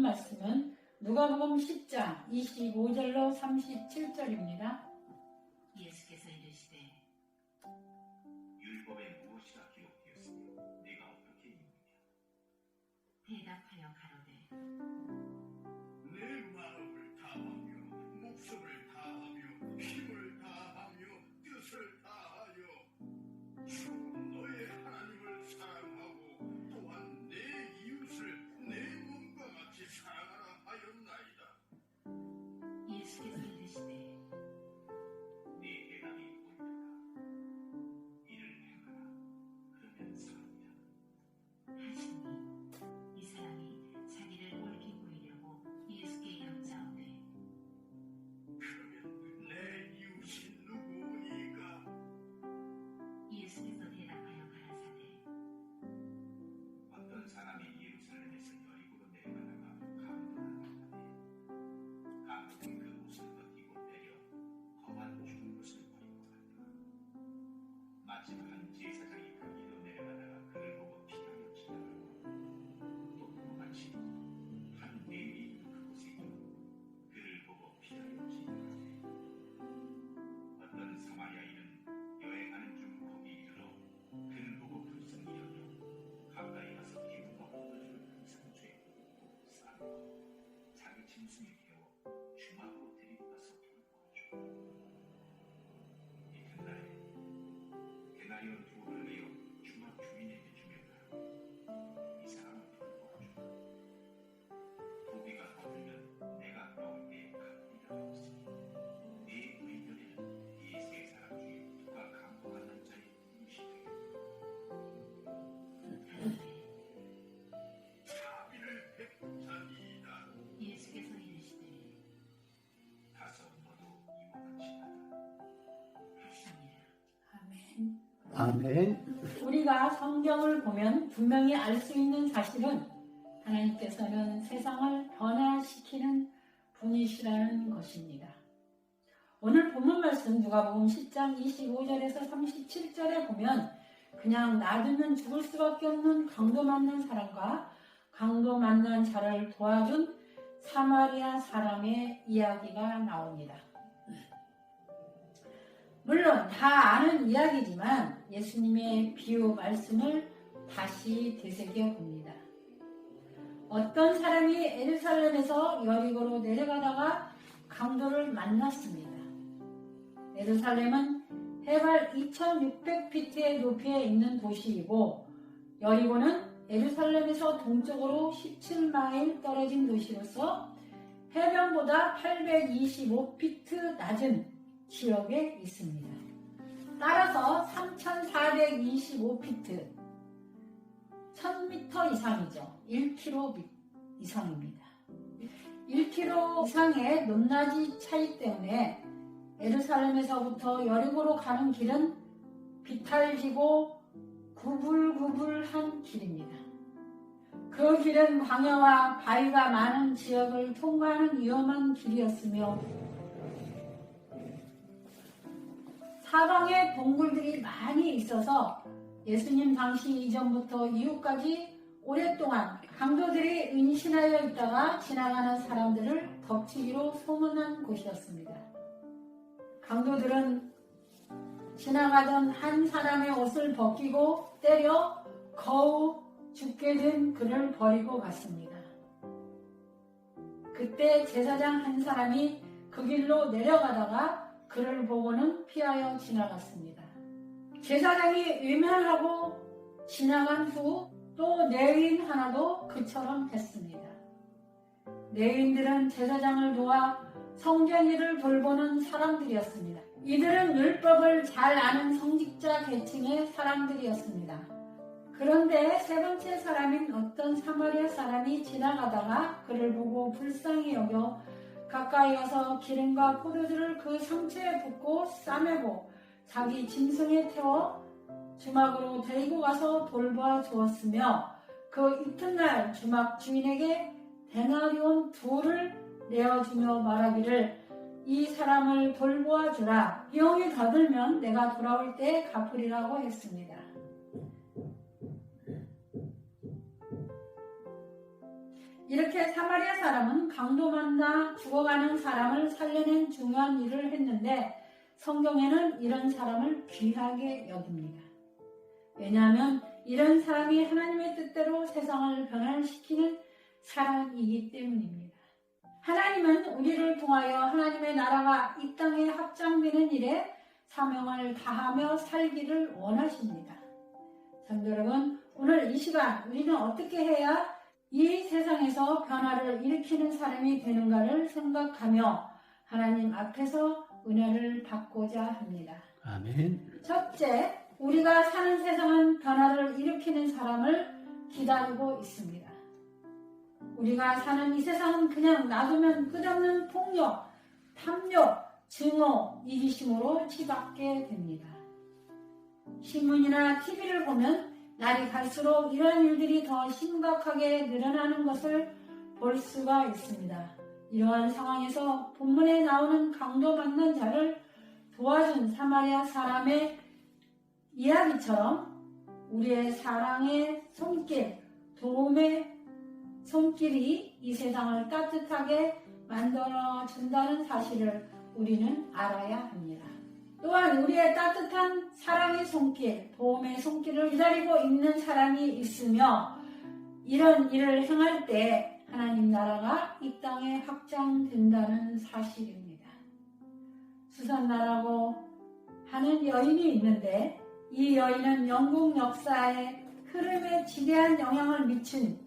본 말씀은 누가복음 10장 25절로 37절입니다. 예수께서 이르시되 율법에 무엇이라 기록되었으며 네가 어떻게 읽느냐? 대답하여 가로되 내 마음을 다하며 목숨을 다하며 힘을 다하며 뜻을 다하여 주 너의 하나님을 사랑하고 또한 내 이웃을 내 몸과 같이 사랑하라 하였나이다. 예수께서 이르시되 네 대답이 옳다. 이를 행하라. 그러면 살리라. 하시니 이 사람이 자기를 옳게 보이려고 예수께 여짜오되 그러면 내 이웃이 누구니까? 예수께서 대답하여 가라사대 어떤 사람이 예루살렘에서 여리고로 내려가다가 강도를 만나되 강도는 그 옷을 벗기고 내려 험한 죽은 것을 버리고 갔다. 마침 한 제사장이 그 길로 내려가다가 그를 보고 피하여 지나가고 또 똑같이 한 레위인이 그곳에 있고 그를 보고 피하여 지나가되 어떤 사마리아인은 여행하는 중 거기 이르러 그를 보고 불쌍히 여겨 가까이 가서 기부가 엎어줄 그 상처에 묻고 싸고 자기 짐승에 태워 주막으로 데리고 가서 돌보아주고 이튿날에 데나리온 두를 내어 주막 주인에게 주면하고 이 사람을 돌보아주고 도비가 거두면 내가 나올 때에 갚으리라 하였으니 네 의견에는 이 세 사람 중에 누가 강도받는 자의 이웃이 되겠느냐? 가로되 자비를 베푸자니이다. 예수께서 이르시되 가서 너도 이와 같이 하라. 하시니라. 아멘. 아멘. 우리가 성경을 보면 분명히 알 수 있는 사실은 하나님께서는 세상을 변화시키는 분이시라는 것입니다. 오늘 본문 말씀 누가복음 10장 25절에서 37절에 보면 그냥 놔두면 죽을 수밖에 없는 강도 만난 사람과 강도 만난 자를 도와준 사마리아 사람의 이야기가 나옵니다. 물론 다 아는 이야기지만 예수님의 비유 말씀을 다시 되새겨 봅니다. 어떤 사람이 예루살렘에서 여리고로 내려가다가 강도를 만났습니다. 예루살렘은 해발 2600피트의 높이에 있는 도시이고 여리고는 예루살렘에서 동쪽으로 17마일 떨어진 도시로서 해변보다 825피트 낮은 지역에 있습니다. 따라서 3425피트 1000m 이상이죠. 1km 이상입니다. 1km 이상의 높낮이 차이 때문에 예루살렘에서부터 여리고로 가는 길은 비탈지고 구불구불한 길입니다. 그 길은 광야와 바위가 많은 지역을 통과하는 위험한 길이었으며 사방에 동굴들이 많이 있어서 예수님 당시 이전부터 이후까지 오랫동안 강도들이 은신하여 있다가 지나가는 사람들을 덮치기로 소문난 곳이었습니다. 강도들은 지나가던 한 사람의 옷을 벗기고 때려 거우 죽게 된 그를 버리고 갔습니다. 그때 제사장 한 사람이 그 길로 내려가다가 그를 보고는 피하여 지나갔습니다. 제사장이 외면하고 지나간 후 또 레위인 하나도 그처럼 했습니다. 레위인들은 제사장을 도와 성전일을 돌보는 사람들이었습니다. 이들은 율법을 잘 아는 성직자 계층의 사람들이었습니다. 그런데 세 번째 사람인 어떤 사마리아 사람이 지나가다가 그를 보고 불쌍히 여겨 가까이 가서 기름과 포도주를 그 상처에 붓고 싸매고 자기 짐승에 태워 주막으로 데리고 가서 돌보아 주었으며 그 이튿날 주막 주인에게 데나리온 둘을 내어주며 말하기를 이 사람을 돌보아 주라. 비용이 더 들면 내가 돌아올 때 갚으리라고 했습니다. 이렇게 사마리아 사람은 강도 만나 죽어가는 사람을 살려낸 중요한 일을 했는데 성경에는 이런 사람을 귀하게 여깁니다. 왜냐하면 이런 사람이 하나님의 뜻대로 세상을 변화시키는 사람이기 때문입니다. 하나님은 우리를 통하여 하나님의 나라가 이 땅에 확장되는 일에 사명을 다하며 살기를 원하십니다. 성도 여러분, 오늘 이 시간 우리는 어떻게 해야 이 세상에서 변화를 일으키는 사람이 되는가를 생각하며 하나님 앞에서 은혜를 받고자 합니다. 아멘. 첫째, 우리가 사는 세상은 변화를 일으키는 사람을 기다리고 있습니다. 우리가 사는 이 세상은 그냥 놔두면 끝없는 폭력, 탐욕, 증오, 이기심으로 치닫게 됩니다. 신문이나 TV를 보면 날이 갈수록 이런 일들이 더 심각하게 늘어나는 것을 볼 수가 있습니다. 이러한 상황에서 본문에 나오는 강도 만난 자를 도와준 사마리아 사람의 이야기처럼 우리의 사랑의 손길, 도움의 손길이 이 세상을 따뜻하게 만들어준다는 사실을 우리는 알아야 합니다. 또한 우리의 따뜻한 사랑의 손길, 도움의 손길을 기다리고 있는 사람이 있으며 이런 일을 행할 때 하나님 나라가 이 땅에 확장된다는 사실입니다. 수산나라고 하는 여인이 있는데 이 여인은 영국 역사의 흐름에 지대한 영향을 미친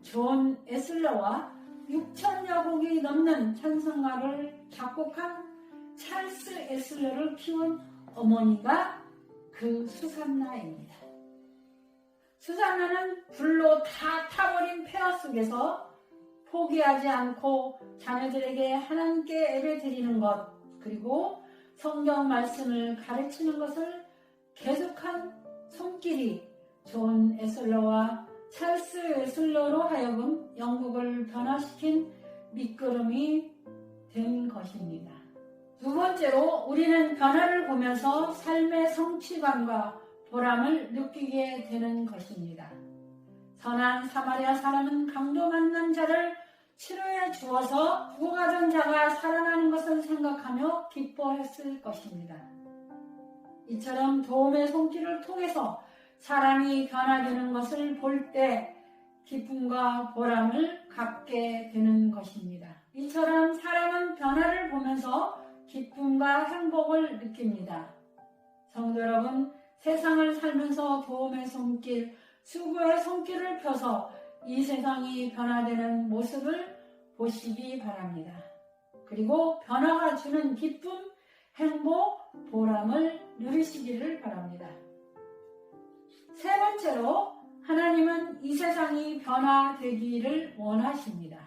존 에슬러와 6천여 곡이 넘는 찬송가를 작곡한 찰스 에슬러를 키운 어머니가 그 수산나입니다. 수산나는 불로 다 타버린 폐허 속에서 포기하지 않고 자녀들에게 하나님께 예배드리는 것, 그리고 성경 말씀을 가르치는 것을 계속한 손길이 존 에슬러와 찰스 에슬러로 하여금 영국을 변화시킨 밑거름이 된 것입니다. 두 번째로 우리는 변화를 보면서 삶의 성취감과 보람을 느끼게 되는 것입니다. 선한 사마리아 사람은 강도 만난 자를 치료해 주어서 죽어가던 자가 살아나는 것을 생각하며 기뻐했을 것입니다. 이처럼 도움의 손길을 통해서 사람이 변화되는 것을 볼 때 기쁨과 보람을 갖게 되는 것입니다. 이처럼 사람은 변화를 보면서 기쁨과 행복을 느낍니다. 성도 여러분, 세상을 살면서 도움의 손길, 수고의 손길을 펴서 이 세상이 변화되는 모습을 보시기 바랍니다. 그리고 변화가 주는 기쁨, 행복, 보람을 누리시기를 바랍니다. 세 번째로 하나님은 이 세상이 변화되기를 원하십니다.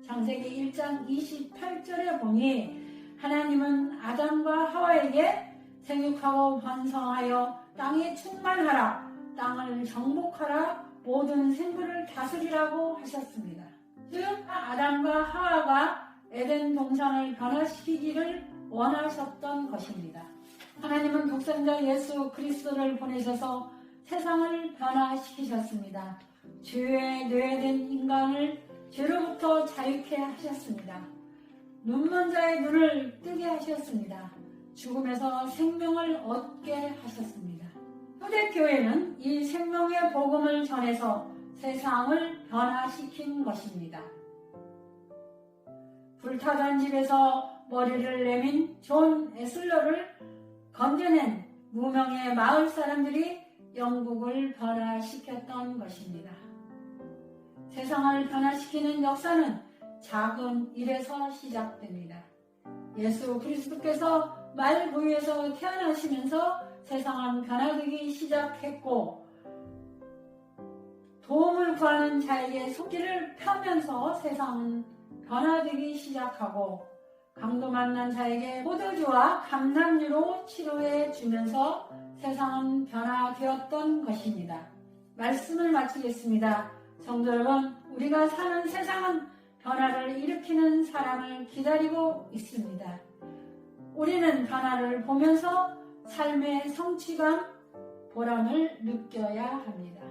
창세기 1장 28절에 보니 하나님은 아담과 하와에게 생육하고 번성하여 땅에 충만하라, 땅을 정복하라, 모든 생물을 다스리라고 하셨습니다. 즉 아담과 하와가 에덴 동산을 변화시키기를 원하셨던 것입니다. 하나님은 독생자 예수 그리스도를 보내셔서 세상을 변화시키셨습니다. 죄에 노예된 인간을 죄로부터 자유케 하셨습니다. 눈먼 자의 눈을 뜨게 하셨습니다. 죽음에서 생명을 얻게 하셨습니다. 초대교회는 이 생명의 복음을 전해서 세상을 변화시킨 것입니다. 불타던 집에서 머리를 내민 존 에슬러를 건져낸 무명의 마을 사람들이 영국을 변화시켰던 것입니다. 세상을 변화시키는 역사는 작은 일에서 시작됩니다. 예수 그리스도께서 말부위에서 태어나시면서 세상은 변화되기 시작했고 도움을 구하는 자에게 손길을 펴면서 세상은 변화되기 시작하고 강도 만난 자에게 포도주와 감람유로 치료해 주면서 세상은 변화되었던 것입니다. 말씀을 마치겠습니다. 성도 여러분, 우리가 사는 세상은 변화를 일으키는 사람을 기다리고 있습니다. 우리는 변화를 보면서 삶의 성취감, 보람을 느껴야 합니다.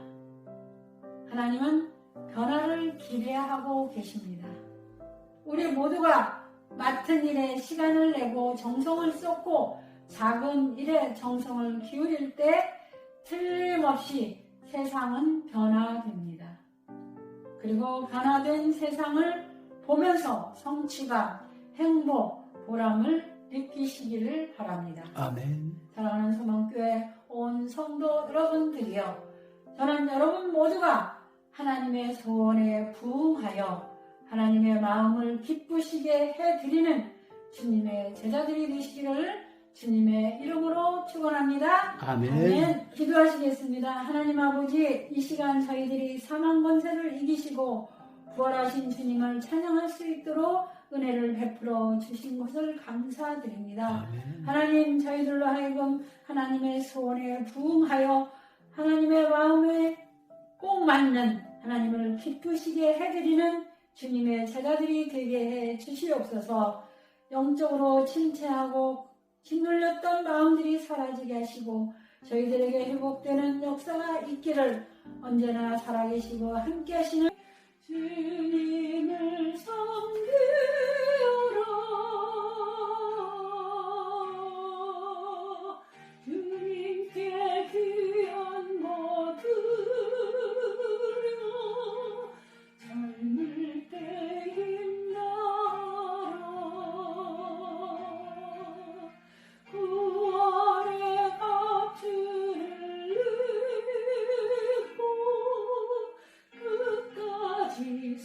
하나님은 변화를 기대하고 계십니다. 우리 모두가 맡은 일에 시간을 내고 정성을 쏟고 작은 일에 정성을 기울일 때 틀림없이 세상은 변화됩니다. 그리고 변화된 세상을 보면서 성취감, 행복, 보람을 느끼시기를 바랍니다. 아멘. 사랑하는 소망교회 온 성도 여러분들이여, 저는 여러분 모두가 하나님의 소원에 부응하여 하나님의 마음을 기쁘시게 해드리는 주님의 제자들이 되시기를 주님의 이름으로 축원합니다. 아멘. 기도하시겠습니다. 하나님 아버지, 이 시간 저희들이 사망 권세를 이기시고 부활하신 주님을 찬양할 수 있도록 은혜를 베풀어 주신 것을 감사드립니다. 아멘. 하나님, 저희들로 하여금 하나님의 소원에 부응하여 하나님의 마음에 꼭 맞는 하나님을 기쁘시게 해드리는 주님의 제자들이 되게 해 주시옵소서. 영적으로 침체하고 짓눌렸던 마음들이 사라지게 하시고 저희들에게 회복되는 역사가 있기를 언제나 살아계시고 함께 하시는 주님을 섬기오라. 주님께 귀한 거 드려 젊을 때 힘나라. 구원의 값을 잃고 끝까지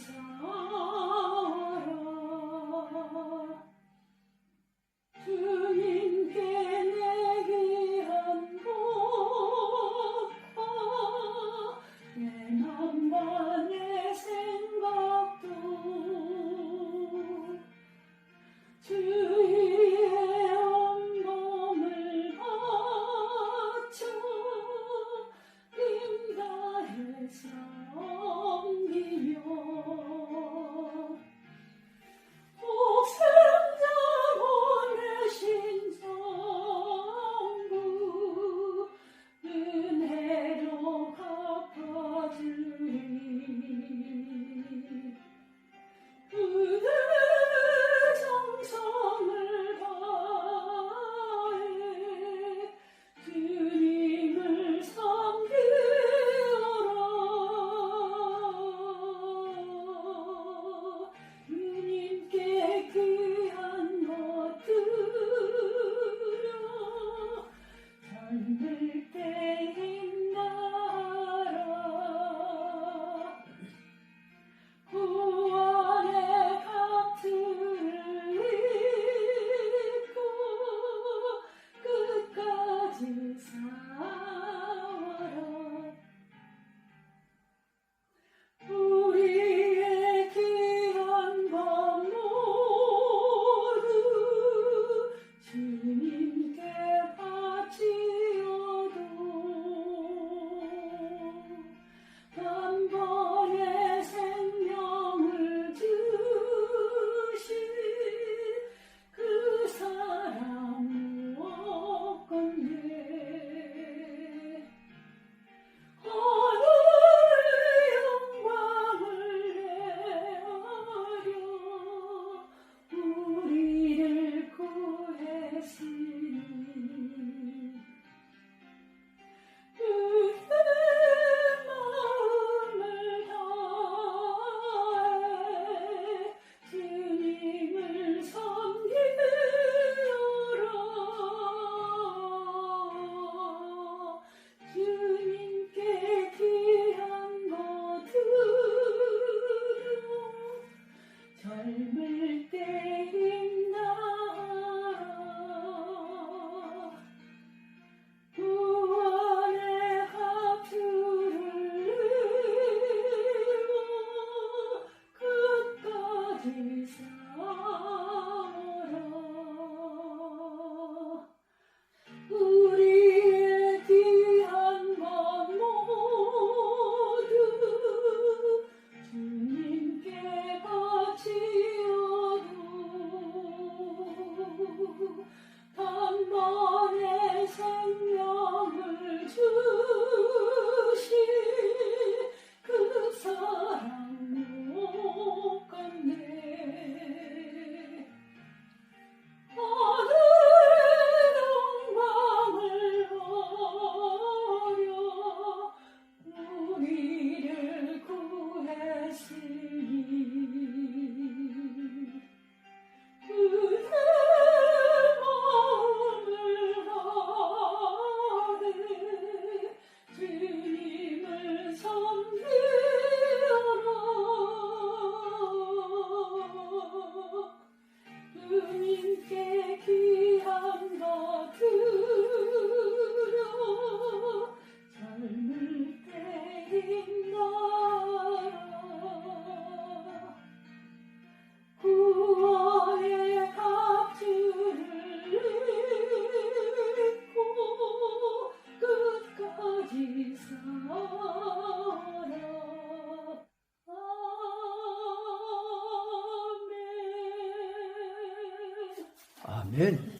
아멘.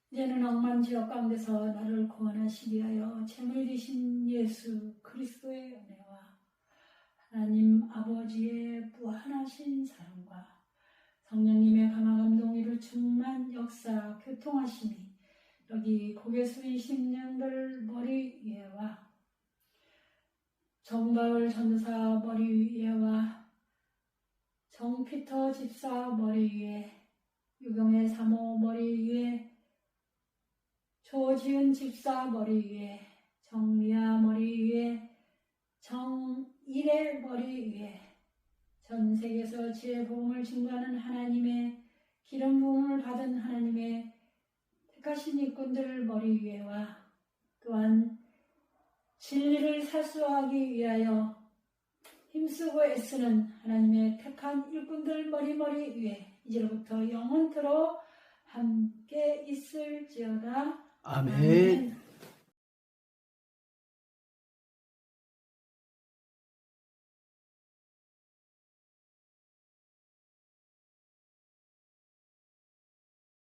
이제는 억만지역 가운데서 나를 구원하시기 위하여 재물 되신 예수 그리스도의 은혜와 하나님 아버지의 무한하신 사랑과 성령님의 강화감 동의를 충만 역사 교통하심이 여기 고개 숙이신 영들 머리 위에와 정가을 전도사 머리 위에와 정피터 집사 머리 위에 유경의 사모 머리 위에 조지은 집사 머리 위에 정미아 머리 위에 정일의 머리 위에 전 세계에서 지혜 부음을 증거하는 하나님의 기름 부음을 받은 하나님의 택하신 일꾼들 머리 위에와 또한 진리를 사수하기 위하여 힘쓰고 애쓰는 하나님의 택한 일꾼들 머리 위에 이제로부터 영원토록 함께 있을지어다. 아멘.